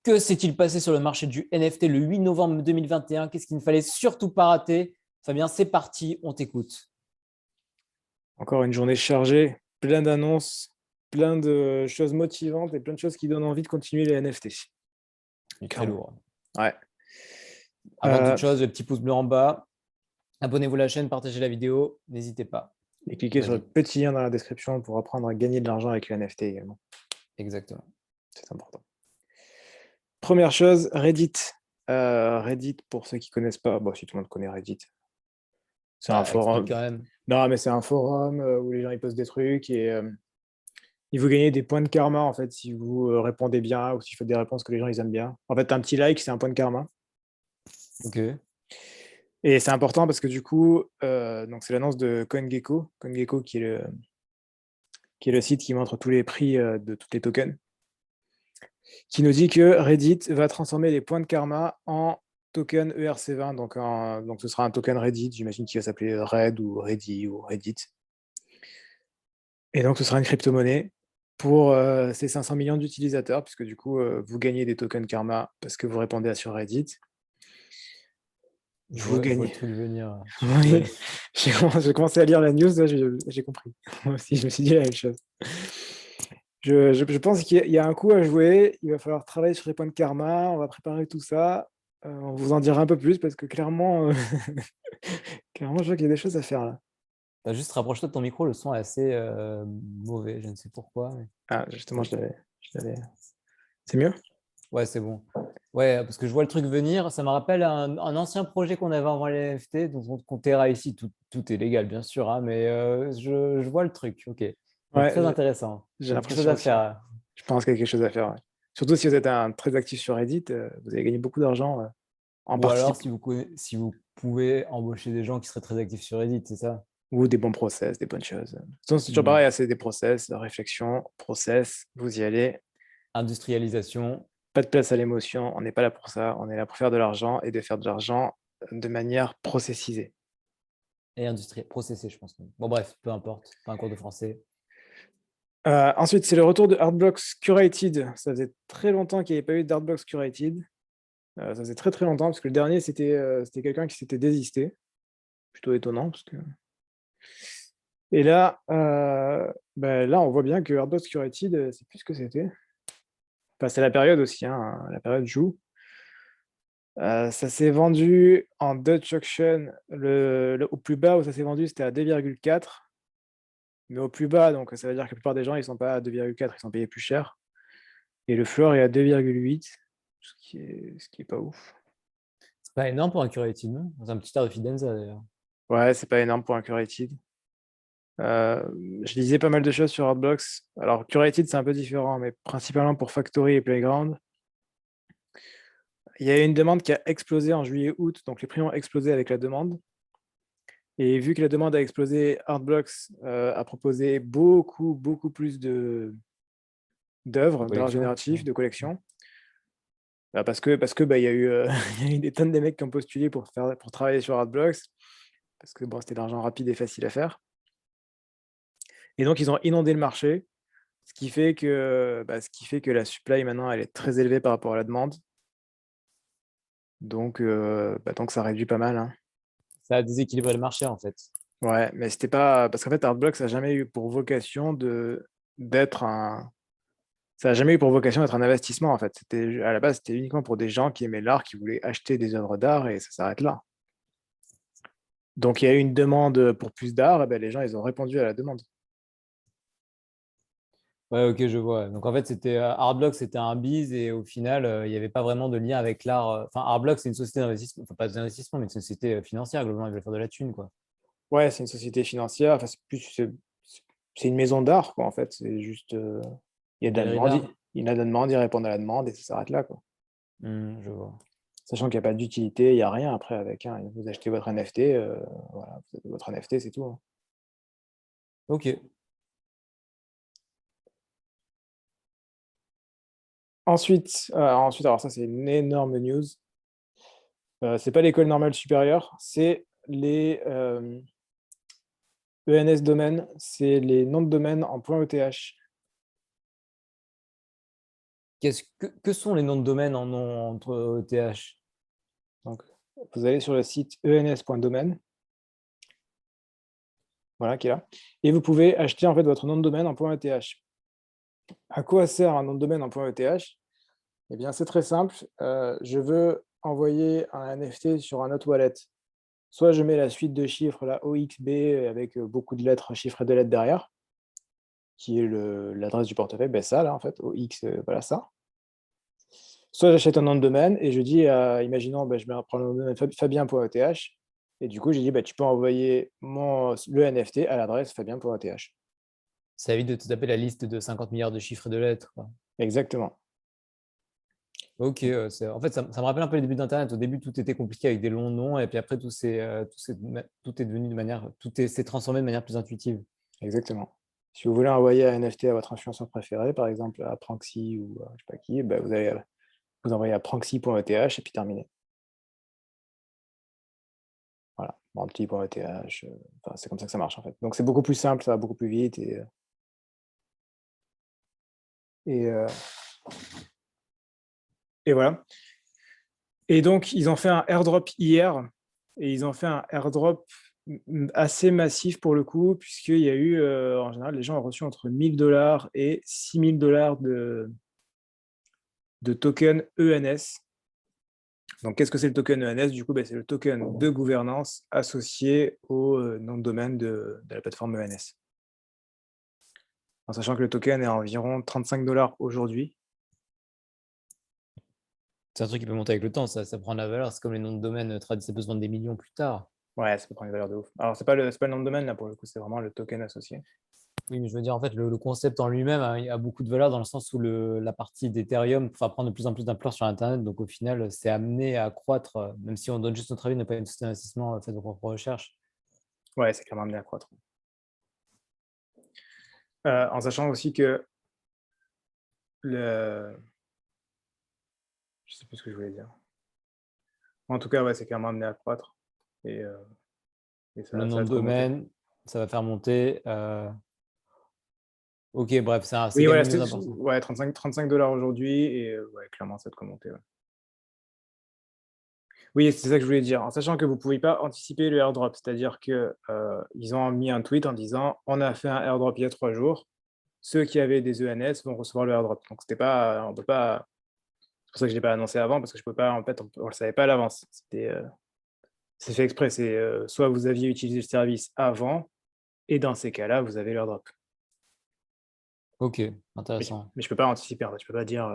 Que s'est-il passé sur le marché du NFT le 8 novembre 2021? Qu'est-ce qu'il ne fallait surtout pas rater? Fabien, c'est parti, on t'écoute. Encore une journée chargée, plein d'annonces, plein de choses motivantes et plein de choses qui donnent envie de continuer les NFT. Du très Clairement. lourd. Ouais. Avant toute Euh, chose, le petit pouce bleu en bas. Abonnez-vous à la chaîne, partagez la vidéo. N'hésitez pas. et cliquez sur le Vas-y. petit lien dans la description pour apprendre à gagner de l'argent avec les NFT également. Exactement. C'est important. Première chose, Reddit. Reddit, pour ceux qui ne connaissent pas, bon, si tout le monde connaît Reddit, c'est un Bah, explique forum. quand même. Non, mais c'est un forum où les gens ils postent des trucs et il vous gagnez des points de karma en fait si vous répondez bien ou si vous faites des réponses que les gens ils aiment bien. En fait, un petit like, c'est un point de karma. Ok. Et c'est important parce que du coup, donc c'est l'annonce de CoinGecko, CoinGecko qui est le site qui montre tous les prix de tous les tokens, qui nous dit que Reddit va transformer les points de karma en token ERC20. Donc ce sera un token Reddit, j'imagine qu'il va s'appeler Red ou Reddy ou Reddit. Et donc ce sera une crypto-monnaie pour ces 500 millions d'utilisateurs, puisque du coup, vous gagnez des tokens karma parce que vous répondez sur Reddit. Vous Je vois le gagnez. truc venir. Oui, Ouais. j'ai commencé à lire la news, là, j'ai compris. Moi aussi, je me suis dit la même chose. Je pense qu'il y a un coup à jouer, il va falloir travailler sur les points de karma, on va préparer tout ça. On vous en dira un peu plus parce que clairement, clairement je vois qu'il y a des choses à faire là. Bah, juste rapproche-toi de ton micro, le son est assez mauvais, je ne sais pourquoi. Ah, justement, c'est mieux? Ouais, c'est bon. Ouais, parce que je vois le truc venir, ça me rappelle un ancien projet qu'on avait avant les NFT, dont on comptera ici, tout est légal bien sûr, hein, mais je vois le truc, ok. Donc Ouais, très intéressant, j'ai il y a quelque chose l'impression à aussi. faire. Je pense qu'il y a quelque chose à faire. Ouais. Surtout si vous êtes très actif sur Reddit, vous allez gagner beaucoup d'argent en Ou alors participant. si vous pouvez embaucher des gens qui seraient très actifs sur Reddit, c'est ça? Ou des bons process, des bonnes choses. De toute façon, c'est toujours Hmm. pareil, c'est des process, réflexion, process, vous y allez. Industrialisation Pas de place à l'émotion, on n'est pas là pour ça, on est là pour faire de l'argent et de faire de l'argent de manière processisée. et industrie, processé, je pense. Bon bref, peu importe, pas un cours de français. Ensuite, c'est le retour de Artblocks Curated. Ça faisait très longtemps qu'il n'y avait pas eu d'Artblocks Curated. Ça faisait très très longtemps, parce que le dernier, c'était quelqu'un qui s'était désisté. Plutôt étonnant. Et là, là, on voit bien que Artblocks Curated, c'est plus ce que c'était. Enfin, c'est la période aussi, hein, la période joue. Ça s'est vendu en Dutch Auction. Au plus bas où ça s'est vendu, c'était à 2,4. Mais au plus bas, donc ça veut dire que la plupart des gens, ils ne sont pas à 2,4, ils sont payés plus cher. Et le floor est à 2,8, ce qui est pas ouf. C'est pas énorme pour un curated, non? C'est un petit art de Fidenza d'ailleurs. Ouais, c'est pas énorme pour un curated. Euh, je lisais pas mal de choses sur Artblocks. Alors, curated, c'est un peu différent, mais principalement pour Factory et Playground. Il y a une demande qui a explosé en juillet-août, donc les prix ont explosé avec la demande. Et vu que la demande a explosé, Artblocks a proposé beaucoup, beaucoup plus De d'œuvres collection. génératifs, Ouais. de collections. Parce que il y a eu, il y a eu des tonnes de mecs qui ont postulé pour travailler sur Artblocks, parce que bon, c'était de l'argent rapide et facile à faire. Et donc, ils ont inondé le marché, ce qui fait que la supply maintenant, elle est très élevée par rapport à la demande. Donc ça réduit pas mal, hein. Ça a déséquilibré le marché en fait. Ouais, mais c'était pas. Parce qu'en fait, Artblocks n'a jamais eu pour vocation d'être un. Ça n'a jamais eu pour vocation d'être un investissement, en fait. À la base, c'était uniquement pour des gens qui aimaient l'art, qui voulaient acheter des œuvres d'art, et ça s'arrête là. Donc, il y a eu une demande pour plus d'art, et ben, les gens, ils ont répondu à la demande. Ouais, ok, je vois. Donc en fait, c'était Artblock, c'était un biz et au final, il n'y avait pas vraiment de lien avec l'art. Enfin, Artblock, c'est une société d'investissement, enfin pas d'investissement, mais une société financière. Globalement, ils veulent faire de la thune, quoi. Ouais, c'est une société financière, enfin, c'est une maison d'art, quoi, en fait. C'est juste. Il y a de la Galerie demande, d'art. il y a de la demande, ils répondent à la demande, et ça s'arrête là, quoi. Je vois. Sachant qu'il n'y a pas d'utilité, il n'y a rien après avec. Hein. Vous achetez votre NFT, voilà, vous avez votre NFT, c'est tout. Hein. Ok. Ensuite, alors ça, c'est une énorme news. C'est pas l'école normale supérieure, c'est les ENS domaines, c'est les noms de domaine en .eth. Que sont les noms de domaine en nom entre ETH? Donc, vous allez sur le site ens.domaine, voilà, qui est là, et vous pouvez acheter en fait votre nom de domaine en .eth. À quoi sert un nom de domaine en .eth? Eh bien, c'est très simple. Je veux envoyer un NFT sur un autre wallet. Soit je mets la suite de chiffres, la OXB, avec beaucoup de lettres, chiffres et de lettres derrière, qui est l'adresse du portefeuille, ben ça là en fait, OX, voilà ça. Soit j'achète un nom de domaine et je dis, imaginons, ben, prends le nom de domaine fabien.eth, et du coup j'ai dit, bah, tu peux envoyer le NFT à l'adresse fabien.eth. Ça évite de te taper la liste de 50 milliards de chiffres et de lettres, quoi. Exactement. Ok, en fait, ça me rappelle un peu les débuts d'Internet. Au début, tout était compliqué avec des longs noms, et puis après, s'est transformé de manière plus intuitive. Exactement. Si vous voulez envoyer un NFT à votre influenceur préféré, par exemple à Pranksy ou je sais pas qui, bah, vous allez vous envoyer à pranksy.eth et puis terminé. Voilà, Bounty.eth, enfin, c'est comme ça que ça marche en fait. Donc c'est beaucoup plus simple, ça va beaucoup plus vite et, euh, et voilà. Et donc ils ont fait un airdrop hier et ils ont fait un airdrop assez massif pour le coup, puisqu'il y a eu, en général, les gens ont reçu entre 1 000 $ et 6 000 $ de token ENS. Donc, qu'est-ce que c'est le token ENS? Du coup, c'est le token de gouvernance associé au nom de domaine de la plateforme ENS. En sachant que le token est à environ 35 $ aujourd'hui. C'est un truc qui peut monter avec le temps, ça prend de la valeur. C'est comme les noms de domaine traditionnels, ça peut se vendre des millions plus tard. Ouais, ça peut prendre une valeur de ouf. Alors, c'est pas le nom de domaine, là, pour le coup, c'est vraiment le token associé. Oui, mais je veux dire, en fait, le concept en lui-même a beaucoup de valeur dans le sens où la partie d'Ethereum va prendre de plus en plus d'ampleur sur Internet. Donc, au final, c'est amené à croître, même si on donne juste notre avis, n'a pas une société d'investissement fait de propre recherche. Ouais, c'est clairement amené à croître. En sachant aussi que je sais plus ce que je voulais dire. En tout cas, ouais, c'est clairement amené à croître. Et, Le ça nom va de être remonté. domaine, ça va faire monter. Ok, bref, c'est Oui, quand même voilà, une news importante. ouais, 35 $ aujourd'hui, et ouais, clairement, ça va être remonté. Ouais. Oui, c'est ça que je voulais dire. En sachant que vous ne pouvez pas anticiper le airdrop, c'est-à-dire qu'ils ont mis un tweet en disant on a fait un airdrop il y a 3 jours, ceux qui avaient des ENS vont recevoir le airdrop. Donc c'était pas, on peut pas. C'est pour ça que je l'ai pas annoncé avant parce que je peux pas, en fait, on le savait pas à l'avance. C'est fait exprès. C'est soit vous aviez utilisé le service avant, et dans ces cas-là, vous avez l'airdrop. Ok, Mais, intéressant. mais je peux pas anticiper. En fait, je peux pas dire.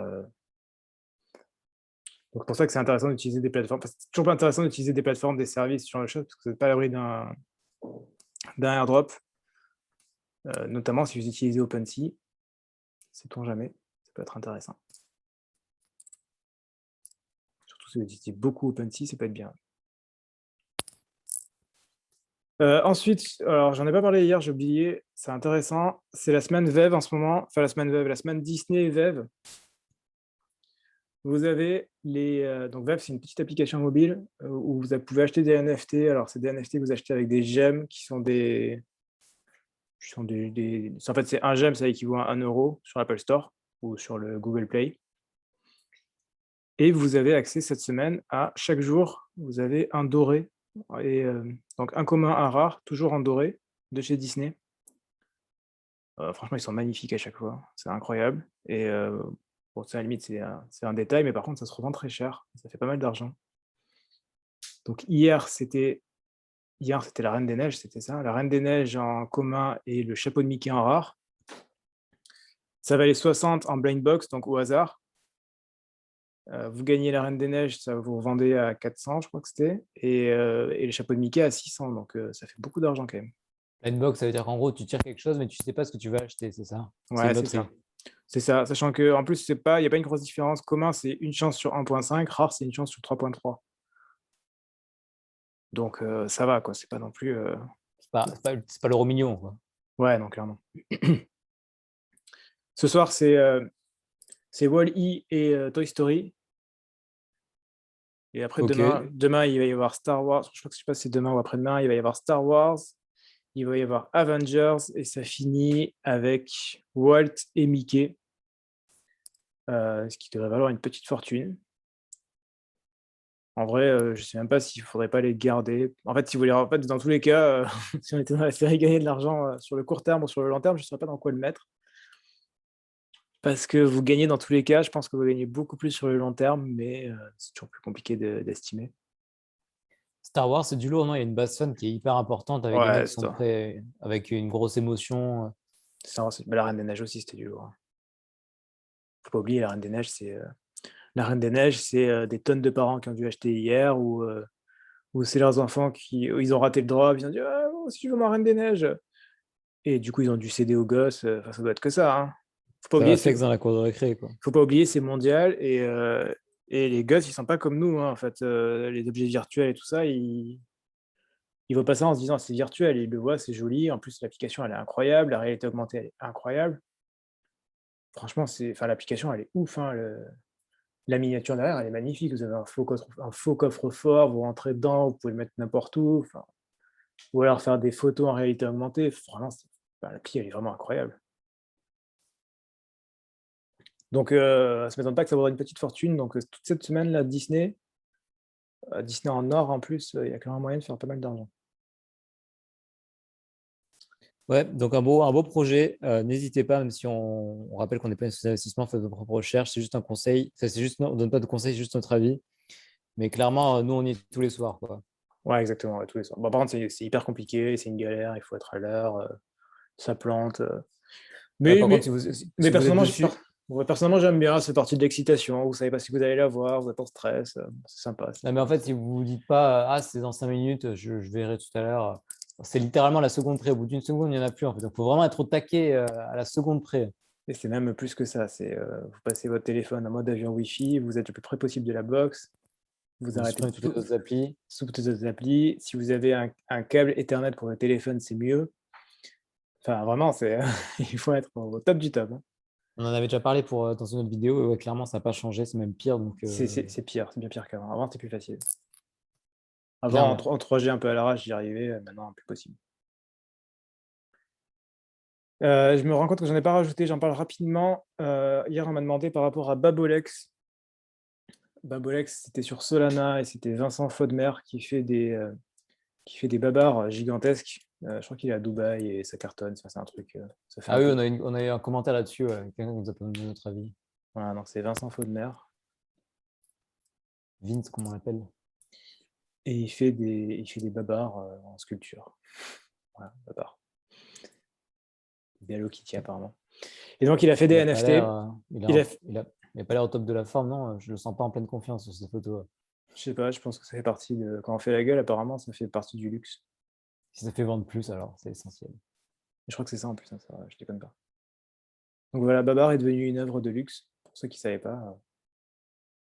Donc c'est pour ça que c'est intéressant d'utiliser des plateformes. Enfin, c'est toujours pas intéressant d'utiliser des plateformes, des services sur le choses parce que vous n'êtes pas à l'abri d'un airdrop. Notamment si vous utilisez OpenSea, sait-on jamais, ça peut être intéressant. Surtout si vous utilisez beaucoup OpenSea, ça peut être bien. Ensuite, alors j'en ai pas parlé hier, j'ai oublié, c'est intéressant, c'est la semaine VEV en ce moment, enfin la semaine Disney VEV. Vous avez donc VEV, c'est une petite application mobile où vous pouvez acheter des NFT. Alors c'est des NFT que vous achetez avec des gemmes qui sont en fait, c'est un gemme, ça équivaut à 1 € sur l'Apple Store ou sur le Google Play. Et vous avez accès cette semaine à chaque jour, vous avez un doré. Et donc un commun, un rare, toujours en doré, de chez Disney. Franchement, ils sont magnifiques à chaque fois, c'est incroyable. Et bon, ça, à la limite, c'est un détail, mais par contre, ça se revend très cher. Ça fait pas mal d'argent. Donc hier, c'était la Reine des Neiges, c'était ça. La Reine des Neiges en commun et le chapeau de Mickey en rare. Ça valait 60 en blind box, donc au hasard. Vous gagnez la Reine des Neiges, ça vous revendez à 400, je crois que c'était, et le chapeau de Mickey à 600, donc ça fait beaucoup d'argent quand même. Une box, ça veut dire qu'en gros, tu tires quelque chose, mais tu sais pas ce que tu veux acheter, c'est ça? C'est Ouais, une c'est loterie. ça. C'est ça, sachant qu'en plus, il n'y a pas une grosse différence. Commun, c'est une chance sur 1,5, rare, c'est une chance sur 3,3. Donc ça va, quoi. C'est pas non plus. C'est pas l'euro million, quoi. Ouais, non, clairement. Ce soir, c'est Wall-E et Toy Story. Et après, Ok. demain, il va y avoir Star Wars. Je crois que je sais pas si c'est demain ou après-demain. Il va y avoir Star Wars. Il va y avoir Avengers. Et ça finit avec Walt et Mickey. ce qui devrait valoir une petite fortune. En vrai, je sais même pas s'il faudrait pas les garder. En fait, si vous voulez, en fait, dans tous les cas, si on était dans la série gagner de l'argent, sur le court terme ou sur le long terme, je ne saurais pas dans quoi le mettre. Parce que vous gagnez dans tous les cas, je pense que vous gagnez beaucoup plus sur le long terme, mais c'est toujours plus compliqué d'estimer. Star Wars, c'est du lourd, non? Il y a une base fan qui est hyper importante avec des mecs Ouais, qui c'est sont ça. prêts, avec une grosse émotion. Ça, mais la Reine des Neiges aussi, c'était du lourd, hein. Faut pas oublier la Reine des Neiges, la Reine des Neiges, des tonnes de parents qui ont dû acheter hier ou c'est leurs enfants qui ils ont raté le drop, ils ont dit: «Ah moi aussi je veux ma Reine des Neiges» et du coup, ils ont dû céder aux gosses, enfin ça doit être que ça, hein. Faut pas Ça va oublier c'est flex dans la cour de récré, quoi. faut pas oublier c'est mondial et les gosses, ils sont pas comme nous, hein, en fait, les objets virtuels et tout ça, ils voient pas ça en se disant: «C'est virtuel», ils le voient, c'est joli, en plus l'application elle est incroyable, la réalité augmentée elle est incroyable. Franchement, enfin l'application elle est ouf, hein, la miniature derrière elle est magnifique. Vous avez un faux coffre-fort, vous rentrez dedans, vous pouvez le mettre n'importe où, enfin ou alors faire des photos en réalité augmentée. Vraiment, l'appli elle est vraiment incroyable. Donc ça m'étonne pas que ça vaudra une petite fortune, donc toute cette semaine là, Disney en or en plus, il y a clairement moyen de faire pas mal d'argent. Ouais, donc un beau projet. N'hésitez pas, même si on rappelle qu'on n'est pas une société d'investissement, faites vos propres recherches. C'est juste un conseil. Ça, c'est juste, on ne donne pas de conseils, c'est juste notre avis. Mais clairement, nous, on y est tous les soirs, quoi. Ouais, exactement, ouais, tous les soirs. Bon, par contre, c'est hyper compliqué, c'est une galère, il faut être à l'heure, ça plante, Ouais, mais par contre, mais mais si vous êtes personnellement, dessus, ouais, personnellement, j'aime bien, c'est partie de l'excitation, vous savez pas si vous allez la voir, vous êtes en stress, c'est sympa, non, mais en fait, si vous vous dites pas, ah, c'est dans 5 minutes, je verrai tout à l'heure. C'est littéralement la seconde près. Au bout d'une seconde, il n'y en a plus, en fait. Donc, il faut vraiment être au taquet à la seconde près. et c'est même plus que ça, vous passez votre téléphone en mode avion Wi-Fi, vous êtes le plus près possible de la box, vous Vous arrêtez supprimez toutes tout les autres applis. sous toutes les autres applis. Si vous avez un câble Ethernet pour le téléphone, c'est mieux. Enfin, vraiment, il faut être au top du top, hein. On en avait déjà parlé dans une autre vidéo. Et ouais, clairement, ça n'a pas changé. C'est même pire. Donc, C'est pire, c'est bien pire qu'avant. Avant, c'était plus facile. Avant, clairement. en 3G un peu à l'arrache, j'y arrivais, maintenant, plus possible. Je me rends compte que j'en ai pas rajouté, j'en parle rapidement. Hier, on m'a demandé par rapport à Babolex. Babolex, c'était sur Solana et c'était Vincent Faudemer qui fait des babars gigantesques. Je crois qu'il est à Dubaï et ça cartonne, ça c'est un truc, ça fait Ah un oui, peu. on a eu un commentaire là-dessus. Quelqu'un qui nous a donné notre avis. Voilà, donc c'est Vincent Faudemer Vince, comment on l'appelle? et il fait des babars en sculpture. Voilà, babars. Des Hello Kitty apparemment. Et donc il a fait des Il a pas l'air, NFT. Il a, il a pas l'air au top de la forme, non? Je le sens pas en pleine confiance sur cette photo. je sais pas, je pense que ça fait partie de. Quand on fait la gueule, apparemment, ça fait partie du luxe. Si ça fait vendre plus, alors c'est essentiel. Je crois que c'est ça en plus, hein, ça, je déconne pas. Donc voilà, Babar est devenu une œuvre de luxe. Pour ceux qui ne savaient pas.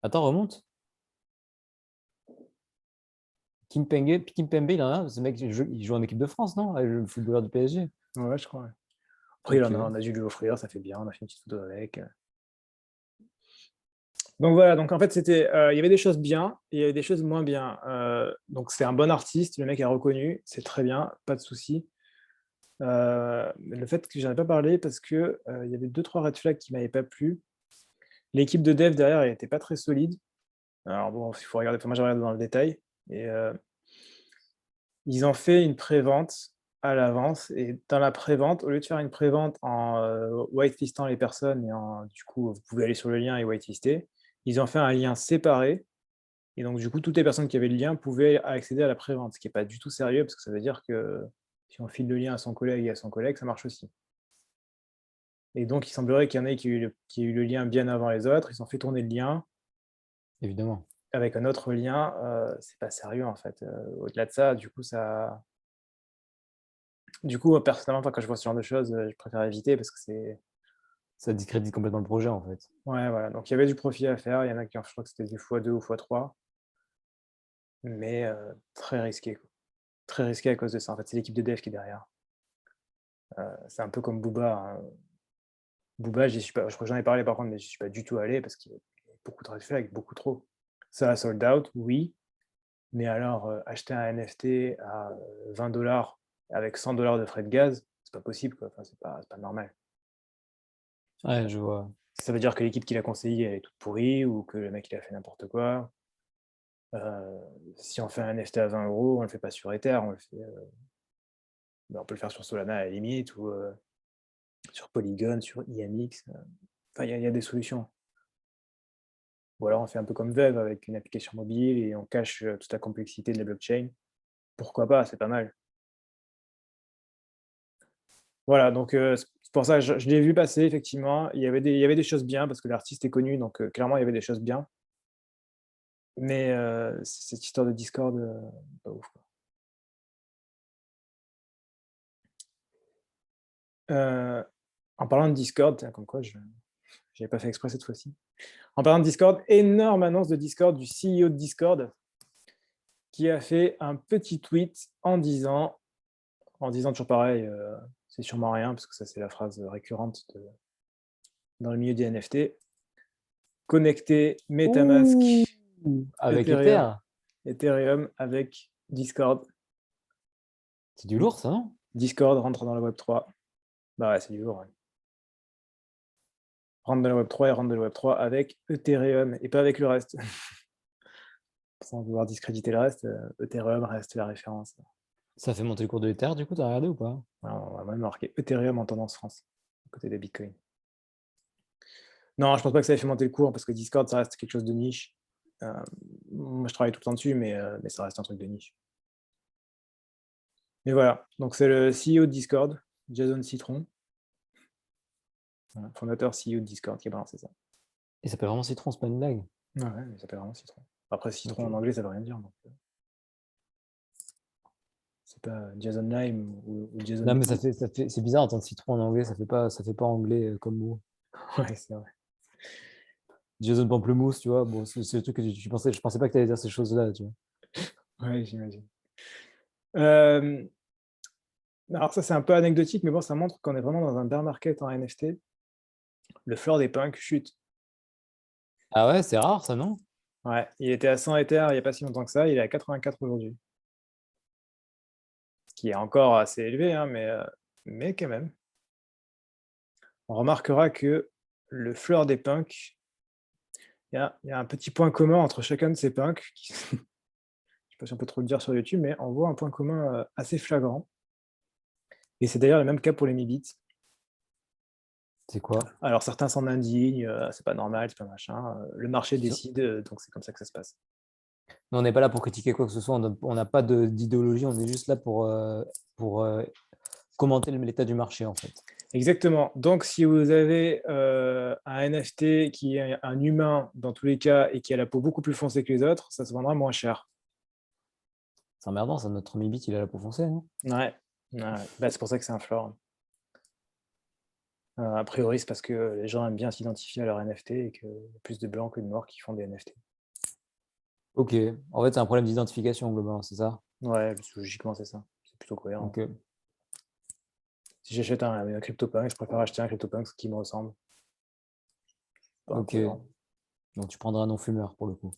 Attends, remonte. Kimpembe, il en a. Ce mec, il joue en équipe de France, non? Le footballeur du PSG. Ouais, je crois. Ouais. Après, Ok. on a dû lui offrir, ça fait bien, on a fait une petite photo avec. Donc voilà, donc en fait, il y avait des choses bien et il y avait des choses moins bien. Donc c'est un bon artiste, le mec est reconnu, c'est très bien, pas de souci. Mais le fait que j'en ai pas parlé parce que il y avait deux trois red flags qui m'avaient pas plu. L'équipe de dev derrière, elle était pas très solide. Alors bon, il faut regarder, moi j'ai regardé dans le détail et ils ont fait une prévente à l'avance et dans la prévente, au lieu de faire une prévente en, whitelistant les personnes et du coup, vous pouvez aller sur le lien et whitelister, ils ont fait un lien séparé et donc du coup, toutes les personnes qui avaient le lien pouvaient accéder à la prévente, ce qui est pas du tout sérieux parce que ça veut dire que si on file le lien à son collègue et à son collègue, ça marche aussi et donc il semblerait qu'il y en ait qui aient eu le lien bien avant les autres, ils ont fait tourner le lien Évidemment. avec un autre lien, c'est pas sérieux en fait, au-delà de ça, du coup, personnellement, enfin, quand je vois ce genre de choses, je préfère éviter parce que Ça discrédite complètement le projet, en fait. ouais, voilà, donc il y avait du profit à faire. Il y en a qui ont je crois que c'était du x2 ou x3, mais très risqué, quoi. Très risqué à cause de ça. En fait, c'est l'équipe de dev qui est derrière. C'est un peu comme Booba, hein. Booba, j'y suis pas je crois que j'en ai parlé par contre, mais j'y suis pas du tout allé parce qu'il y a beaucoup de red flags, beaucoup trop. Ça a sold out, oui, mais alors, acheter un NFT à, 20 avec 100 de frais de gaz, c'est pas possible, quoi. Enfin, c'est pas normal. Ouais, je vois. Ça veut dire que l'équipe qu'il a conseillée, elle est toute pourrie ou que le mec, il a fait n'importe quoi. Si on fait un NFT à 20 €, on le fait pas sur Ether, on le fait, on peut le faire sur Solana à la limite ou, sur Polygon, sur IMX, enfin il y a des solutions. Ou alors on fait un peu comme Veuve avec une application mobile et on cache, toute la complexité de la blockchain. Pourquoi pas? C'est pas mal. Voilà, donc c'est pour ça, je l'ai vu passer effectivement. Il y avait des choses bien parce que l'artiste est connu, donc clairement il y avait des choses bien. Mais cette histoire de Discord, pas ouf, quoi. En parlant de Discord, tiens comme quoi je j'avais pas fait exprès cette fois-ci. En parlant de Discord, énorme annonce de Discord, du CEO de Discord, qui a fait un petit tweet en disant toujours pareil, c'est sûrement rien, parce que ça c'est la phrase récurrente dans le milieu des NFT. Connecter Ouh, MetaMask, avec Ethereum, Ether, Ethereum avec Discord. c'est du lourd, ça, non? Discord rentre dans la Web3. Bah ouais, c'est du lourd, ouais. Rentre dans la Web3 et rentre dans la Web3 avec Ethereum et pas avec le reste. Sans vouloir discréditer le reste, Ethereum reste la référence. Ça fait monter le cours de l'Ether, du coup, t'as regardé ou pas? Voilà, on va même marquer Ethereum en tendance France, à côté des Bitcoin. Non, je pense pas que ça ait fait monter le cours parce que Discord, ça reste quelque chose de niche. Moi, je travaille tout le temps dessus, mais ça reste un truc de niche. Mais voilà, donc c'est le CEO de Discord, Jason Citron, voilà, fondateur CEO de Discord, qui a balancé ça. Et ça s'appelle vraiment Citron, c'est pas une blague. Ouais, ouais, il s'appelle vraiment Citron. Après, Citron Ok. en anglais, ça veut rien dire. Donc, c'est pas Jason Lime ou Jason Non, mais Lee. c'est bizarre d'entendre citron en anglais, ça fait pas anglais comme mot. Ouais, c'est vrai. Jason Pamplemousse, tu vois, bon, c'est le truc que tu pensais, je pensais pas que tu allais dire ces choses-là, tu vois. Ouais, j'imagine. Euh, alors ça, c'est un peu anecdotique, mais bon, ça montre qu'on est vraiment dans un bear market en NFT. Le floor des punks chute. Ah ouais, c'est rare ça, non? Ouais, il était à 100 Ether il n'y a pas si longtemps que ça, il est à 84 aujourd'hui. Ce qui est encore assez élevé, hein, mais quand même. On remarquera que le floor des punks, il y a un petit point commun entre chacun de ces punks, je ne sais pas si on peut trop le dire sur YouTube, mais on voit un point commun assez flagrant. Et c'est d'ailleurs le même cas pour les Mibits. C'est quoi? Alors certains s'en indignent, c'est pas normal, c'est pas machin. Le marché Ils sont- décide, donc c'est comme ça que ça se passe. Nous, on n'est pas là pour critiquer quoi que ce soit, on n'a pas d'idéologie, on est juste là pour commenter l'état du marché, en fait. Exactement. Donc si vous avez un NFT qui est un humain dans tous les cas et qui a la peau beaucoup plus foncée que les autres, ça se vendra moins cher. C'est emmerdant, ça, notre Mibit, il a la peau foncée, non? Ouais, ouais. Bah, c'est pour ça que c'est un floor. A priori, c'est parce que les gens aiment bien s'identifier à leur NFT et qu'il y a plus de blancs que de noirs qui font des NFT. Ok, en fait, c'est un problème d'identification, globalement, c'est ça? Ouais, logiquement, c'est ça. C'est plutôt cohérent. Ok, Si j'achète un CryptoPunk, je préfère acheter un CryptoPunk qui me ressemble. Pas ok. incohérent. Donc, tu prendras un non-fumeur, pour le coup.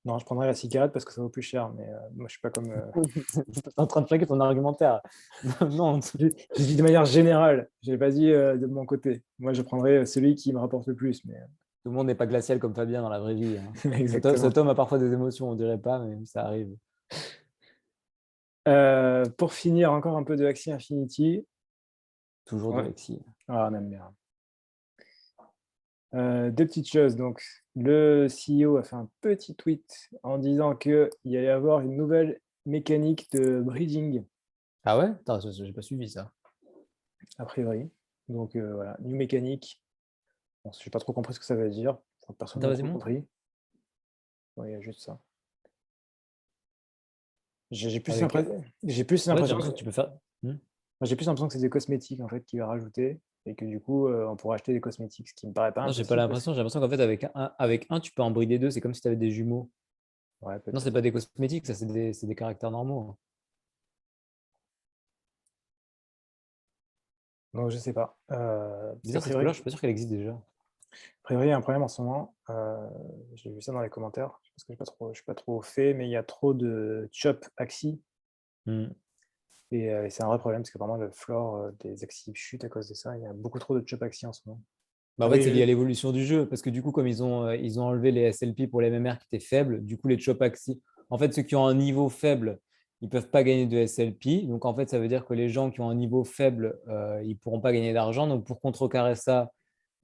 Non, je prendrais la cigarette parce que ça vaut plus cher, mais moi, je suis pas comme. T'es en train de checker ton argumentaire. Non, J'ai dit de manière générale. Je n'ai pas dit de mon côté. Moi, je prendrais celui qui me rapporte le plus, mais tout le monde n'est pas glacial comme Fabien dans la vraie vie, hein. exactement. Cet homme a parfois des émotions, on dirait pas, mais ça arrive. Pour finir, encore un peu de Axie Infinity. Toujours de Ouais. Lexi. Ah, on aime bien. Deux petites choses. Donc, le CEO a fait un petit tweet en disant qu'il y allait avoir une nouvelle mécanique de breeding, Ah ouais? Attends, j'ai pas suivi ça. a priori. Donc, voilà, new mécanique. Bon, je n'ai pas trop compris ce que ça veut dire. Enfin, personne Attends, n'a vas-y, trop montre. compris. Ouais, il y a juste ça. J'ai plus Avec... l'impression j'ai plus En fait, j'ai l'impression que l'impression que tu peux faire. Hmm. j'ai plus l'impression que c'est des cosmétiques en fait qu'il va rajouter et que du coup, on pourra acheter des cosmétiques, ce qui me paraît pas Non, j'ai pas impossible parce l'impression. J'ai l'impression qu'en fait, avec un, tu peux en brider deux. C'est comme si tu avais des jumeaux. ouais, Non, c'est peut-être. pas des cosmétiques, ça, c'est des caractères normaux, hein. Donc je sais pas, parce qu'a Bizarre, cette priori couleur, je suis pas sûr qu'elle existe déjà. il y a un problème en ce moment, j'ai vu ça dans les commentaires, parce que je suis pas trop fait, mais il y a trop de chop Axie Hmm. et c'est un vrai problème parce que vraiment le floor, des Axie chute à cause de ça. Il y a beaucoup trop de chop Axie en ce moment. Bah, Ah en fait, oui, c'est lié à l'évolution du jeu, parce que du coup, comme ils ont enlevé les SLP pour les MMR qui étaient faibles, du coup, les Chopaxi, en fait, ceux qui ont un niveau faible, ils ne peuvent pas gagner de SLP. Donc, en fait, ça veut dire que les gens qui ont un niveau faible, ils ne pourront pas gagner d'argent. Donc, pour contrecarrer ça,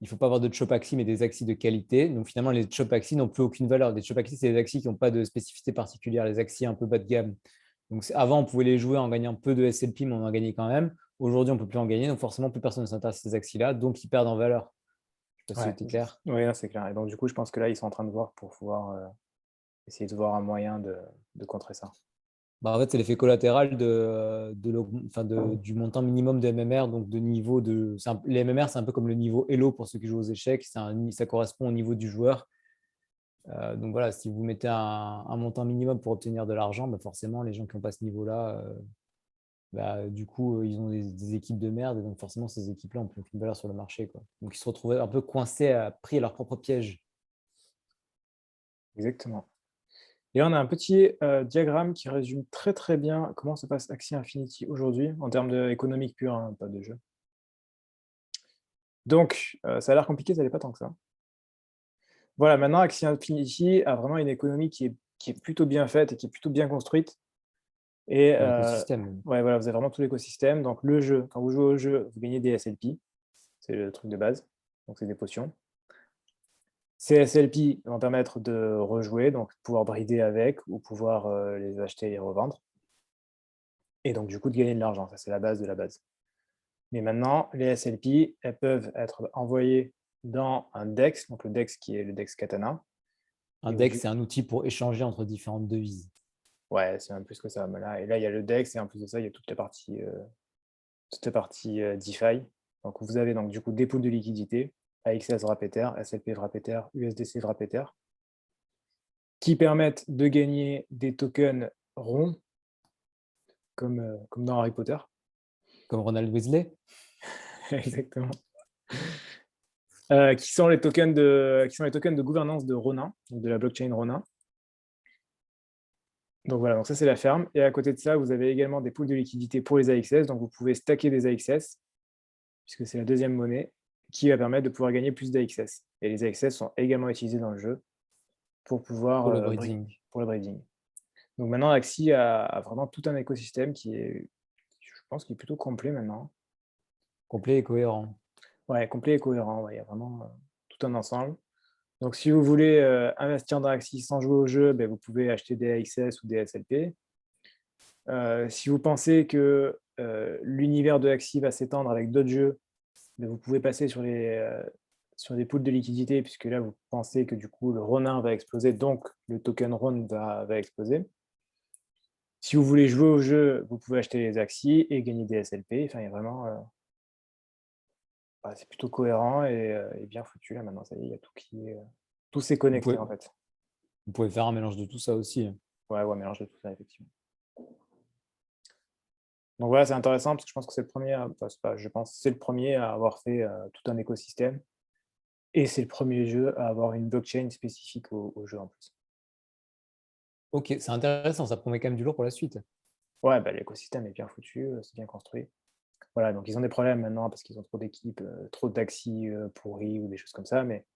il ne faut pas avoir de Chopaxi, mais des Axis de qualité. Donc, finalement, les Chopaxi n'ont plus aucune valeur. Les Chopaxi, c'est des Axis qui n'ont pas de spécificité particulière, les Axis un peu bas de gamme. Donc, avant, on pouvait les jouer en gagnant peu de SLP, mais on en gagnait quand même. Aujourd'hui, on ne peut plus en gagner. Donc, forcément, plus personne ne s'intéresse à ces Axis-là. Donc, ils perdent en valeur. Je ne sais pas si ouais, c'était clair. ouais, non, c'est clair. Et donc, du coup, je pense que là, ils sont en train de voir pour pouvoir essayer de voir un moyen de contrer ça. Bah, en fait, c'est l'effet collatéral du montant minimum de MMR, donc de niveau de. Les MMR, c'est un peu comme le niveau Elo pour ceux qui jouent aux échecs. Ça correspond au niveau du joueur. Donc voilà, si vous mettez un montant minimum pour obtenir de l'argent, bah forcément, les gens qui n'ont pas ce niveau-là, du coup, ils ont des équipes de merde. Et donc forcément, ces équipes-là n'ont plus aucune valeur sur le marché, quoi. Donc ils se retrouvaient un peu coincés, pris à leur propre piège. Exactement. Et là, on a un petit diagramme qui résume très très bien comment se passe Axie Infinity aujourd'hui, en termes économique pur, hein, pas de jeu. Donc, ça a l'air compliqué, ça l'est pas tant que ça. Voilà, maintenant Axie Infinity a vraiment une économie qui est plutôt bien faite et qui est plutôt bien construite. Et Un écosystème. ouais, voilà, vous avez vraiment tout l'écosystème. Donc le jeu, quand vous jouez au jeu, vous gagnez des SLP, c'est le truc de base, donc c'est des potions. Ces SLP vont permettre de rejouer, donc pouvoir brider avec ou pouvoir les acheter et les revendre. Et donc du coup de gagner de l'argent, ça c'est la base de la base. Mais maintenant, les SLP, elles peuvent être envoyées dans un DEX, donc le DEX qui est le DEX Katana. Un Et deck, c'est un outil pour échanger entre différentes devises. ouais, c'est même plus que ça. Mais là, et là, il y a le DEX et en plus de ça, il y a toute la partie DeFi. Donc vous avez donc du coup des pools de liquidité, AXS Wrappether, SLP Wrappether, USDC Wrappether, qui permettent de gagner des tokens ronds, comme dans Harry Potter. Comme Ronald Weasley. Exactement. Qui sont les tokens de gouvernance de Ronin, donc de la blockchain Ronin. Donc voilà, donc ça c'est la ferme. Et à côté de ça, vous avez également des pools de liquidité pour les AXS. Donc vous pouvez stacker des AXS, puisque c'est la deuxième monnaie, qui va permettre de pouvoir gagner plus d'AXS. Et les AXS sont également utilisés dans le jeu pour pouvoir Pour le breeding. pour le breeding. Donc maintenant, Axie a vraiment tout un écosystème je pense, qui est plutôt complet maintenant. Complet et cohérent. Ouais, complet et cohérent. Ouais, il y a vraiment tout un ensemble. Donc, si vous voulez investir dans Axie sans jouer au jeu, ben, vous pouvez acheter des AXS ou des SLP. Si vous pensez que l'univers de Axie va s'étendre avec d'autres jeux, ben, vous pouvez passer sur des pools de liquidité, puisque là, vous pensez que du coup, le Ronin va exploser, donc le token Ron va exploser. Si vous voulez jouer au jeu, vous pouvez acheter les Axie et gagner des SLP. Enfin, il y a vraiment. C'est plutôt cohérent et bien foutu là maintenant. Ça y est, il y a tout tout s'est Vous connecté pouvez, en fait. vous pouvez faire un mélange de tout ça aussi. Ouais, ouais, mélange de tout ça, effectivement. Donc voilà, c'est intéressant parce que je pense que c'est le premier, je pense que c'est le premier à avoir fait tout un écosystème et c'est le premier jeu à avoir une blockchain spécifique au jeu en plus. Ok, c'est intéressant, ça promet quand même du lourd pour la suite. Ouais, bah, l'écosystème est bien foutu, c'est bien construit. Voilà, donc ils ont des problèmes maintenant parce qu'ils ont trop d'équipes, trop d'axis pourris ou des choses comme ça, mais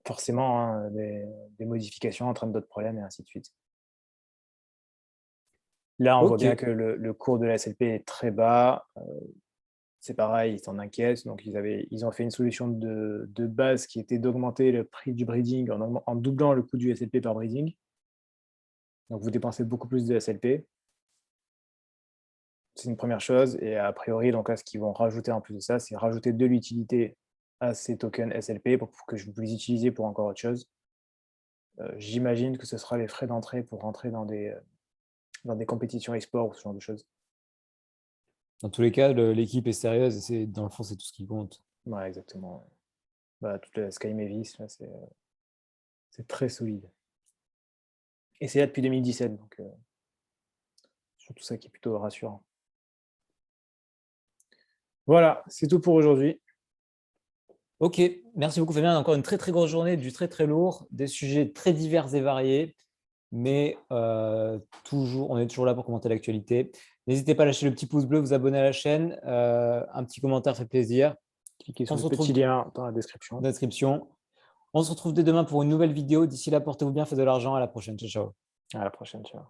forcément, hein, des modifications entraînent d'autres problèmes et ainsi de suite. Là, on voit Ok, bien que le cours de la SLP est très bas. C'est pareil, ils s'en inquiètent. Donc, ils ont fait une solution de base qui était d'augmenter le prix du breeding en doublant le coût du SLP par breeding. Donc, vous dépensez beaucoup plus de SLP. C'est une première chose. Et a priori, donc là, ce qu'ils vont rajouter en plus de ça, c'est rajouter de l'utilité à ces tokens SLP pour que vous les utilisiez pour encore autre chose. J'imagine que ce sera les frais d'entrée pour rentrer dans des compétitions e-sport ou ce genre de choses. dans tous les cas, l'équipe est sérieuse et dans le fond, c'est tout ce qui compte. Ouais, exactement. Ouais. Bah, toute la Sky Mavis, là, c'est très solide. Et c'est là depuis 2017, donc surtout ça qui est plutôt rassurant. Voilà, c'est tout pour aujourd'hui. Ok, merci beaucoup Fabien. Encore une très très grosse journée, du très très lourd, des sujets très divers et variés, mais on est toujours là pour commenter l'actualité. N'hésitez pas à lâcher le petit pouce bleu, vous abonner à la chaîne, un petit commentaire fait plaisir. Cliquez sur On le se retrouve petit lien dans la description. description. On se retrouve dès demain pour une nouvelle vidéo. D'ici là, portez-vous bien, faites de l'argent. À la prochaine. Ciao, ciao. À la prochaine, ciao.